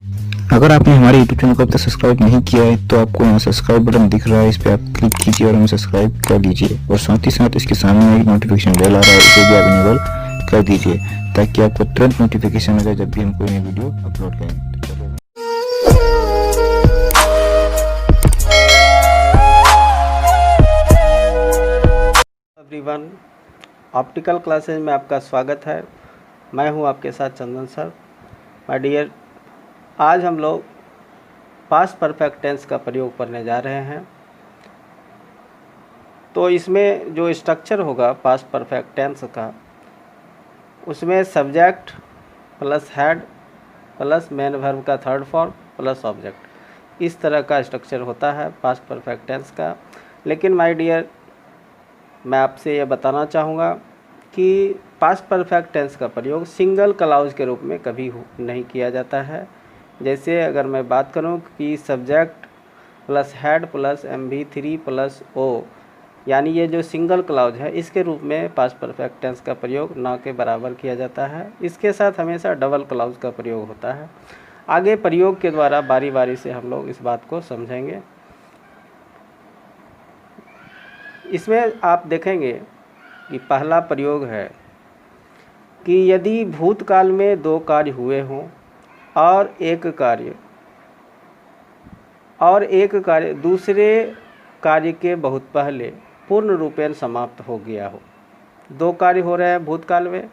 अगर आपने हमारे YouTube चैनल को अब तक सब्सक्राइब नहीं किया है तो आपको यहाँ सब्सक्राइब बटन दिख रहा है, इस पर आप क्लिक कीजिए और हमें सब्सक्राइब कर लीजिए। और साथ ही साथ इसके सामने एक नोटिफिकेशन बेल आ रहा है, इसे भी आप इनेबल कर दीजिए ताकि आपको तुरंत नोटिफिकेशन मिले जब भी हम कोई नई वीडियो अपलोड करें। एवरीवन, ऑप्टिकल क्लासेज में आपका स्वागत है। मैं हूं आपके साथ चंदन सर। माय डियर, आज हम लोग पास्ट परफेक्ट टेंस का प्रयोग करने जा रहे हैं। तो इसमें जो स्ट्रक्चर होगा पास्ट परफेक्ट टेंस का, उसमें subject plus head plus main verb का थर्ड फॉर्म प्लस ऑब्जेक्ट, इस तरह का स्ट्रक्चर होता है पास्ट परफेक्ट टेंस का। लेकिन माय डियर, मैं आपसे ये बताना चाहूँगा कि पास्ट परफेक्ट टेंस का प्रयोग सिंगल क्लाउज के रूप में कभी नहीं किया जाता है। जैसे अगर मैं बात करूँ कि subject plus head plus MV3 plus O, यानी ये जो सिंगल क्लाउज है, इसके रूप में पास्ट परफेक्ट टेंस का प्रयोग ना के बराबर किया जाता है। इसके साथ हमेशा डबल क्लाउज का प्रयोग होता है। आगे प्रयोग के द्वारा बारी बारी से हम लोग इस बात को समझेंगे। इसमें आप देखेंगे कि पहला प्रयोग है कि यदि भूतकाल में दो कार्य हुए हों और एक कार्य दूसरे कार्य के बहुत पहले पूर्ण रूपेण समाप्त हो गया हो। दो कार्य हो रहे हैं भूतकाल में,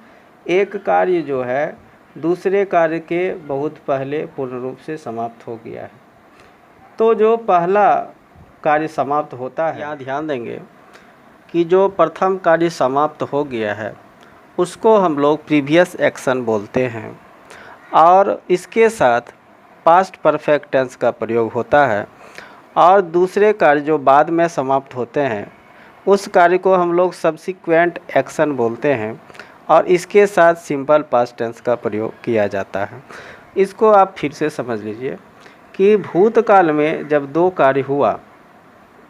एक कार्य जो है दूसरे कार्य के बहुत पहले पूर्ण रूप से समाप्त हो गया है। तो जो पहला कार्य समाप्त होता है, यहाँ ध्यान देंगे कि जो प्रथम कार्य समाप्त हो गया है उसको हम लोग प्रीवियस एक्शन बोलते हैं और इसके साथ पास्ट परफेक्ट टेंस का प्रयोग होता है। और दूसरे कार्य जो बाद में समाप्त होते हैं उस कार्य को हम लोग सब्सिक्वेंट एक्शन बोलते हैं और इसके साथ सिंपल पास्ट टेंस का प्रयोग किया जाता है। इसको आप फिर से समझ लीजिए कि भूतकाल में जब दो कार्य हुआ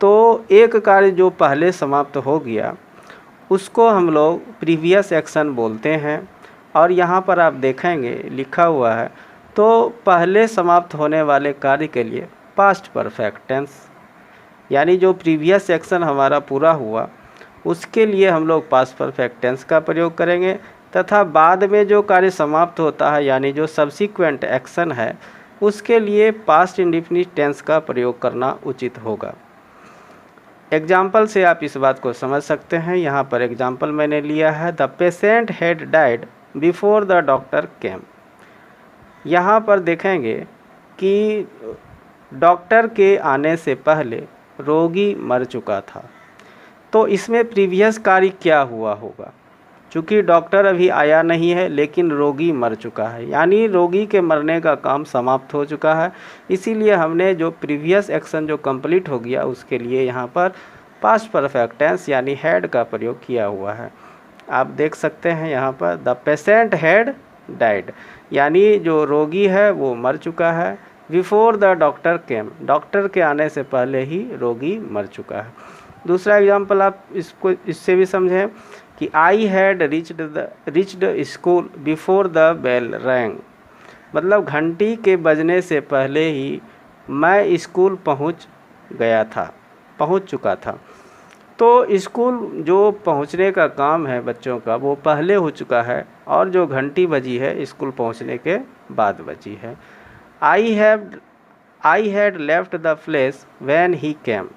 तो एक कार्य जो पहले समाप्त हो गया उसको हम लोग प्रीवियस एक्शन बोलते हैं। और यहाँ पर आप देखेंगे लिखा हुआ है, तो पहले समाप्त होने वाले कार्य के लिए पास्ट परफेक्ट टेंस, यानी जो प्रीवियस एक्शन हमारा पूरा हुआ उसके लिए हम लोग पास्ट परफेक्ट टेंस का प्रयोग करेंगे, तथा बाद में जो कार्य समाप्त होता है यानी जो सब्सिक्वेंट एक्शन है उसके लिए पास्ट इंडेफिनिट टेंस का प्रयोग करना उचित होगा। एग्जाम्पल से आप इस बात को समझ सकते हैं। यहाँ पर एग्जाम्पल मैंने लिया है, the patient had died before the doctor केम। यहाँ पर देखेंगे कि डॉक्टर के आने से पहले रोगी मर चुका था। तो इसमें प्रीवियस कार्य क्या हुआ होगा? चूँकि डॉक्टर अभी आया नहीं है लेकिन रोगी मर चुका है, यानी रोगी के मरने का काम समाप्त हो चुका है। इसीलिए हमने जो प्रीवियस एक्शन जो कंप्लीट हो गया उसके लिए यहाँ पर पास्ट परफेक्ट टेंस यानी हैड का प्रयोग किया हुआ है। आप देख सकते हैं यहाँ पर द पेशेंट हैड डाइड, यानी जो रोगी है वो मर चुका है। Before the doctor came, doctor के आने से पहले ही रोगी मर चुका है। दूसरा एग्जाम्पल आप इससे भी समझें कि I had reached school before the bell rang, मतलब घंटी के बजने से पहले ही मैं स्कूल पहुंच चुका था। तो स्कूल जो पहुंचने का काम है बच्चों का वो पहले हो चुका है और जो घंटी बजी है स्कूल पहुंचने के बाद बजी है। I had left the place when he came,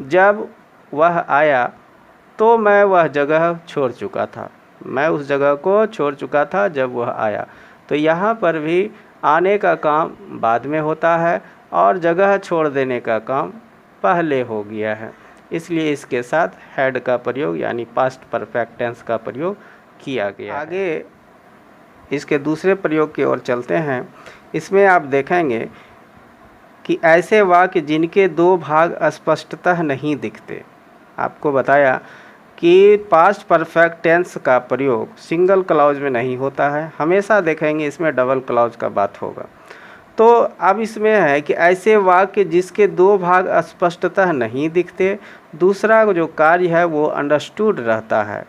जब वह आया तो मैं वह जगह छोड़ चुका था, मैं उस जगह को छोड़ चुका था जब वह आया। तो यहाँ पर भी आने का काम बाद में होता है और जगह छोड़ देने का काम पहले हो गया है, इसलिए इसके साथ हैड का प्रयोग यानी पास्ट परफेक्ट टेंस का प्रयोग किया गया। आगे इसके दूसरे प्रयोग की ओर चलते हैं। इसमें आप देखेंगे कि ऐसे वाक्य जिनके दो भाग स्पष्टतः नहीं दिखते। आपको बताया कि पास्ट परफेक्ट टेंस का प्रयोग सिंगल क्लाउज में नहीं होता है, हमेशा देखेंगे इसमें डबल क्लाउज का बात होगा। तो अब इसमें है कि ऐसे वाक्य जिसके दो भाग स्पष्टतः नहीं दिखते, दूसरा जो कार्य है वो अंडरस्टूड रहता है।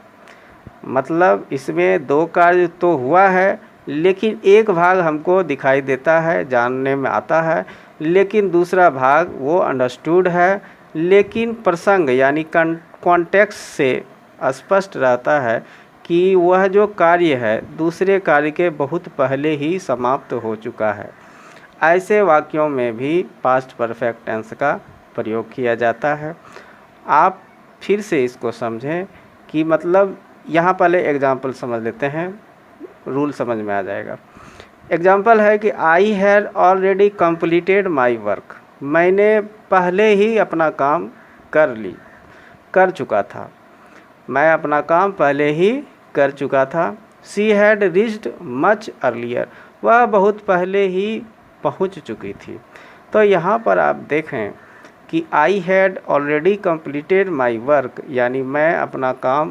मतलब इसमें दो कार्य तो हुआ है लेकिन एक भाग हमको दिखाई देता है, जानने में आता है, लेकिन दूसरा भाग वो अंडरस्टूड है, लेकिन प्रसंग यानी कॉन्टेक्स्ट से स्पष्ट रहता है कि वह जो कार्य है दूसरे कार्य के बहुत पहले ही समाप्त हो चुका है। ऐसे वाक्यों में भी पास्ट परफेक्ट टेंस का प्रयोग किया जाता है। आप फिर से इसको समझें कि मतलब यहाँ पहले एग्जाम्पल समझ लेते हैं, रूल समझ में आ जाएगा। एग्जाम्पल है कि I had already completed my work, मैंने पहले ही अपना काम कर चुका था, मैं अपना काम पहले ही कर चुका था। She had reached much earlier, वह बहुत पहले ही पहुंच चुकी थी। तो यहाँ पर आप देखें कि I had already completed my work यानी मैं अपना काम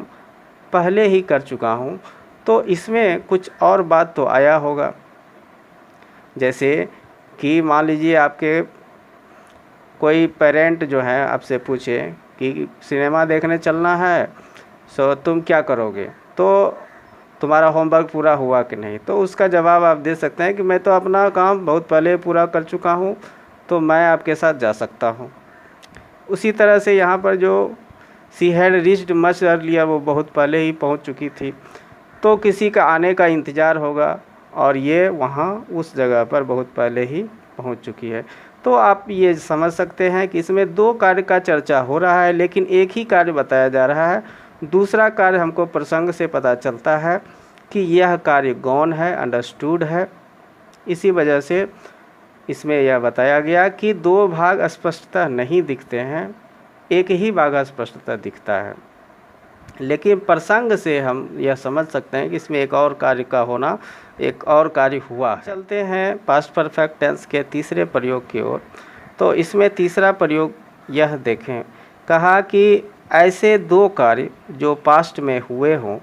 पहले ही कर चुका हूँ, तो इसमें कुछ और बात तो आया होगा। जैसे कि मान लीजिए आपके कोई पेरेंट जो है आपसे पूछे कि सिनेमा देखने चलना है, सो तुम क्या करोगे, तो तुम्हारा होमवर्क पूरा हुआ कि नहीं, तो उसका जवाब आप दे सकते हैं कि मैं तो अपना काम बहुत पहले पूरा कर चुका हूँ, तो मैं आपके साथ जा सकता हूँ। उसी तरह से यहाँ पर जो she had reached much earlier, वो बहुत पहले ही पहुँच चुकी थी, तो किसी का आने का इंतज़ार होगा और ये वहाँ उस जगह पर बहुत पहले ही पहुँच चुकी है। तो आप ये समझ सकते हैं कि इसमें दो कार्य का चर्चा हो रहा है, लेकिन एक ही कार्य बताया जा रहा है। दूसरा कार्य हमको प्रसंग से पता चलता है कि यह कार्य गौण है, अंडरस्टूड है। इसी वजह से इसमें यह बताया गया कि दो भाग स्पष्टता नहीं दिखते हैं, एक ही भाग स्पष्टता दिखता है। लेकिन प्रसंग से हम यह समझ सकते हैं कि इसमें एक और कार्य का होना, एक और कार्य हुआ। चलते हैं पास्ट परफेक्ट टेंस के तीसरे प्रयोग की ओर। तो इसमें तीसरा प्रयोग यह देखें, कहा कि ऐसे दो कार्य जो पास्ट में हुए हों,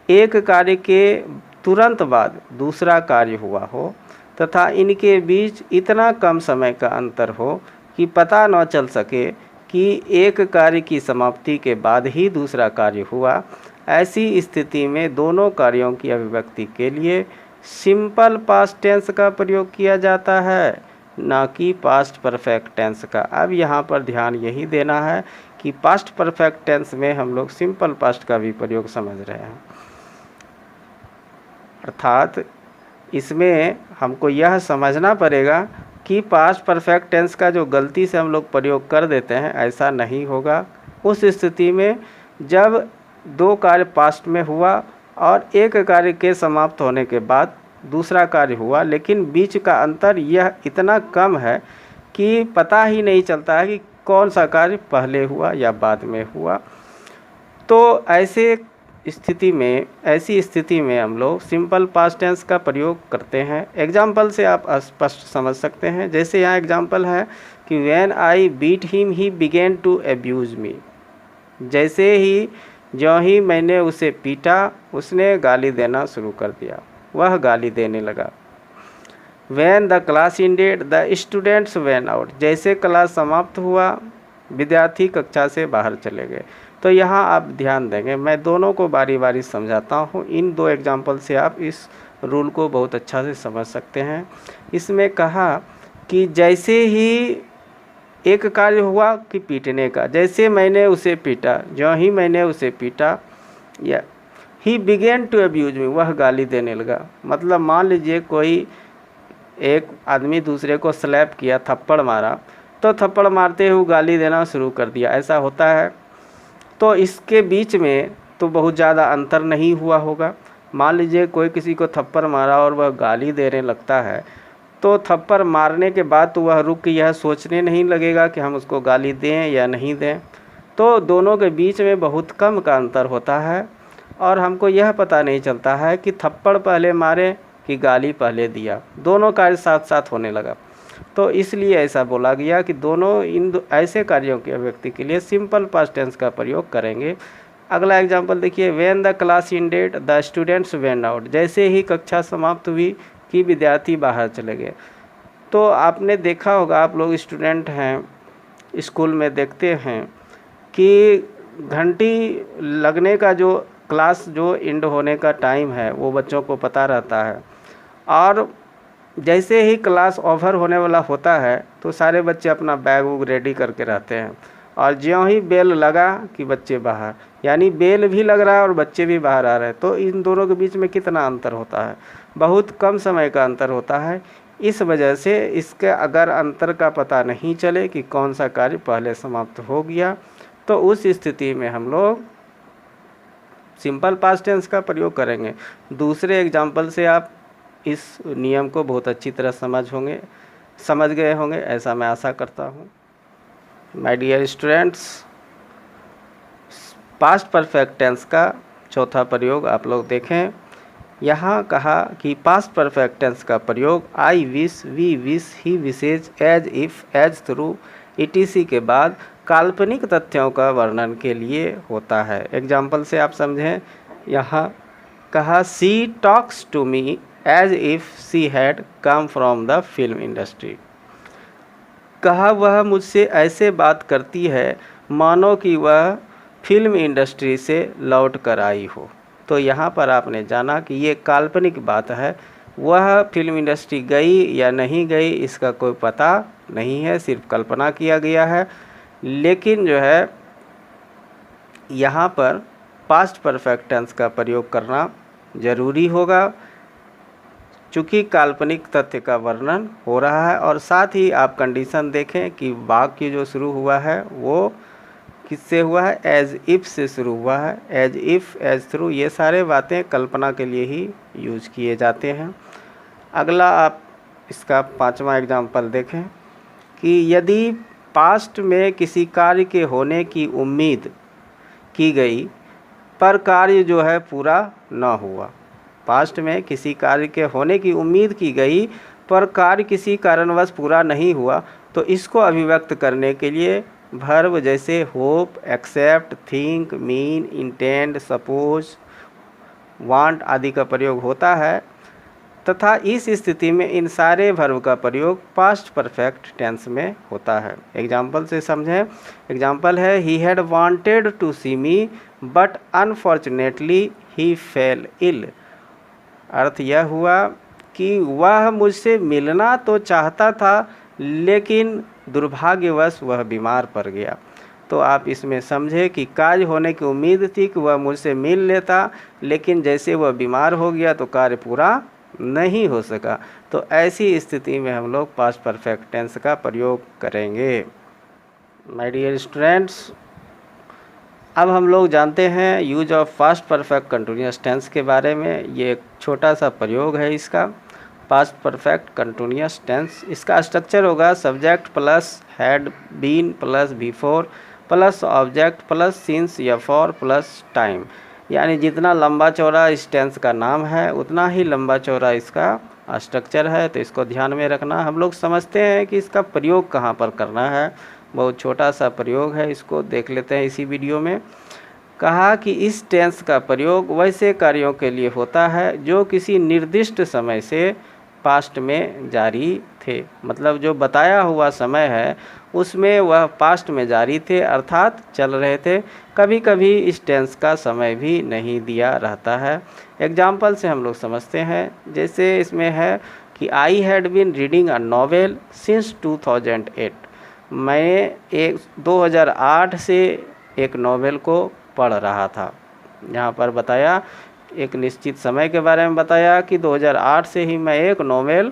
एक कार्य के तुरंत बाद दूसरा कार्य हुआ हो तथा इनके बीच इतना कम समय का अंतर हो कि पता न चल सके कि एक कार्य की समाप्ति के बाद ही दूसरा कार्य हुआ। ऐसी स्थिति में दोनों कार्यों की अभिव्यक्ति के लिए सिंपल पास्ट टेंस का प्रयोग किया जाता है, ना कि पास्ट परफेक्ट टेंस का। अब यहाँ पर ध्यान यही देना है कि पास्ट परफेक्ट टेंस में हम लोग सिंपल पास्ट का भी प्रयोग समझ रहे हैं, अर्थात इसमें हमको यह समझना पड़ेगा कि पास्ट परफेक्ट टेंस का जो गलती से हम लोग प्रयोग कर देते हैं, ऐसा नहीं होगा। उस स्थिति में जब दो कार्य पास्ट में हुआ और एक कार्य के समाप्त होने के बाद दूसरा कार्य हुआ, लेकिन बीच का अंतर यह इतना कम है कि पता ही नहीं चलता है कि कौन सा कार्य पहले हुआ या बाद में हुआ, तो ऐसी स्थिति में हम लोग सिंपल पास्ट टेंस का प्रयोग करते हैं। एग्जाम्पल से आप स्पष्ट समझ सकते हैं। जैसे यहाँ एग्जाम्पल है कि when I beat him he began to abuse me, जैसे ही ज्यों ही मैंने उसे पीटा उसने गाली देना शुरू कर दिया, वह गाली देने लगा। When the class ended the students when out, जैसे क्लास समाप्त हुआ विद्यार्थी कक्षा से बाहर चले गए। तो यहाँ आप ध्यान देंगे, मैं दोनों को बारी बारी समझाता हूँ। इन दो एग्जाम्पल से आप इस रूल को बहुत अच्छा से समझ सकते हैं। इसमें कहा कि जैसे ही एक कार्य हुआ कि पीटने का, जैसे मैंने उसे पीटा, ज्यों ही मैंने उसे पीटा, या he began to abuse me, वह गाली देने लगा। मतलब मान लीजिए कोई एक आदमी दूसरे को स्लैप किया, थप्पड़ मारा, तो थप्पड़ मारते हुए गाली देना शुरू कर दिया, ऐसा होता है। तो इसके बीच में तो बहुत ज़्यादा अंतर नहीं हुआ होगा। मान लीजिए कोई किसी को थप्पड़ मारा और वह गाली देने लगता है, तो थप्पड़ मारने के बाद तो वह रुक के यह सोचने नहीं लगेगा कि हम उसको गाली दें या नहीं दें। तो दोनों के बीच में बहुत कम का अंतर होता है और हमको यह पता नहीं चलता है कि थप्पड़ पहले मारे कि गाली पहले दिया, दोनों कार्य साथ साथ होने लगा। तो इसलिए ऐसा बोला गया कि दोनों ऐसे कार्यों की अभिव्यक्ति के लिए सिंपल पास्ट टेंस का प्रयोग करेंगे। अगला एग्जांपल देखिए, when the class ended the students went out, जैसे ही कक्षा समाप्त हुई कि विद्यार्थी बाहर चले गए। तो आपने देखा होगा, आप लोग स्टूडेंट हैं, स्कूल में देखते हैं कि घंटी लगने का जो क्लास जो एंड होने का टाइम है वो बच्चों को पता रहता है। और जैसे ही क्लास ओवर होने वाला होता है तो सारे बच्चे अपना बैग वूग रेडी करके रहते हैं, और ज्यों ही बेल लगा कि बच्चे बाहर, यानी बेल भी लग रहा है और बच्चे भी बाहर आ रहे हैं। तो इन दोनों के बीच में कितना अंतर होता है, बहुत कम समय का अंतर होता है। इस वजह से इसके अगर अंतर का पता नहीं चले कि कौन सा कार्य पहले समाप्त हो गया, तो उस स्थिति में हम लोग सिंपल पास्ट टेंस का प्रयोग करेंगे। दूसरे एग्जाम्पल से आप इस नियम को बहुत अच्छी तरह समझ गए होंगे, ऐसा मैं आशा करता हूँ। My dear students, past perfect tense का चौथा प्रयोग आप लोग देखें। यहाँ कहा कि पास्ट परफेक्ट टेंस का प्रयोग I wish, we wish, he wishes, as if, as through, etc के बाद काल्पनिक तथ्यों का वर्णन के लिए होता है। एग्जाम्पल से आप समझें। यहाँ कहा she talks to me as if she had come from the film industry. कहा वह मुझसे ऐसे बात करती है मानो कि वह फिल्म इंडस्ट्री से लौट कर आई हो। तो यहाँ पर आपने जाना कि ये काल्पनिक बात है, वह फिल्म इंडस्ट्री गई या नहीं गई इसका कोई पता नहीं है, सिर्फ कल्पना किया गया है। लेकिन जो है यहाँ पर पास्ट परफेक्ट टेंस का प्रयोग करना ज़रूरी होगा, चूँकि काल्पनिक तथ्य का वर्णन हो रहा है। और साथ ही आप कंडीशन देखें कि वाक्य जो शुरू हुआ है वो किससे हुआ है, एज इफ़ से शुरू हुआ है। एज इफ़, एज थ्रू, ये सारे बातें कल्पना के लिए ही यूज किए जाते हैं। अगला आप इसका 5वां एग्जाम्पल देखें कि यदि पास्ट में किसी कार्य के होने की उम्मीद की गई पर कार्य जो है पूरा न हुआ। पास्ट में किसी कार्य के होने की उम्मीद की गई पर कार्य किसी कारणवश पूरा नहीं हुआ, तो इसको अभिव्यक्त करने के लिए वर्ब जैसे hope, accept, think, mean, intend, suppose, want आदि का प्रयोग होता है, तथा इस स्थिति में इन सारे वर्ब का प्रयोग पास्ट परफेक्ट टेंस में होता है। एग्जाम्पल से समझें। एग्जाम्पल है he had wanted to see me but unfortunately he fell ill. अर्थ यह हुआ कि वह मुझसे मिलना तो चाहता था लेकिन दुर्भाग्यवश वह बीमार पड़ गया। तो आप इसमें समझे कि कार्य होने की उम्मीद थी कि वह मुझसे मिल लेता, लेकिन जैसे वह बीमार हो गया तो कार्य पूरा नहीं हो सका। तो ऐसी स्थिति में हम लोग पास्ट परफेक्ट टेंस का प्रयोग करेंगे। माय डियर स्टूडेंट्स, अब हम लोग जानते हैं use of past perfect continuous tense के बारे में। ये एक छोटा सा प्रयोग है इसका, पास्ट परफेक्ट कंटिन्यूअस टेंस। इसका स्ट्रक्चर होगा subject plus had been plus before plus object plus since या फॉर प्लस टाइम। यानी जितना लंबा चौड़ा इस टेंस का नाम है उतना ही लंबा चौड़ा इसका स्ट्रक्चर है। तो इसको ध्यान में रखना। हम लोग समझते हैं कि इसका प्रयोग कहाँ पर करना है। बहुत छोटा सा प्रयोग है, इसको देख लेते हैं इसी वीडियो में। कहा कि इस टेंस का प्रयोग वैसे कार्यों के लिए होता है जो किसी निर्दिष्ट समय से पास्ट में जारी थे। मतलब जो बताया हुआ समय है उसमें वह पास्ट में जारी थे, अर्थात चल रहे थे। कभी कभी इस टेंस का समय भी नहीं दिया रहता है। एग्जाम्पल से हम लोग समझते हैं। जैसे इसमें है कि I had been reading a novel since 2008। मैं 2008 से एक नॉवेल को पढ़ रहा था। यहाँ पर बताया, एक निश्चित समय के बारे में बताया कि 2008 से ही मैं एक नॉवेल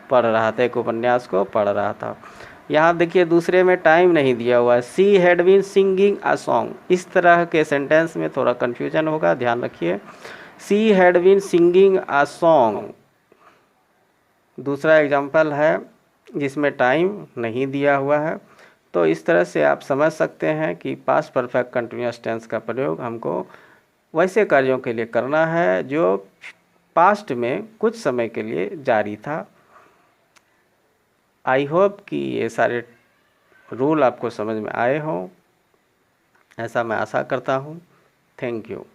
पढ़ रहा था, एक उपन्यास को पढ़ रहा था। यहाँ देखिए दूसरे में टाइम नहीं दिया हुआ है। She had been singing a song. इस तरह के सेंटेंस में थोड़ा कन्फ्यूजन होगा, ध्यान रखिए। She had been singing a song दूसरा एग्जाम्पल है जिसमें टाइम नहीं दिया हुआ है। तो इस तरह से आप समझ सकते हैं कि पास्ट परफेक्ट कंटिन्यूअस टेंस का प्रयोग हमको वैसे कार्यों के लिए करना है जो पास्ट में कुछ समय के लिए जारी था। आई होप कि ये सारे रूल आपको समझ में आए हों, ऐसा मैं आशा करता हूँ। Thank you.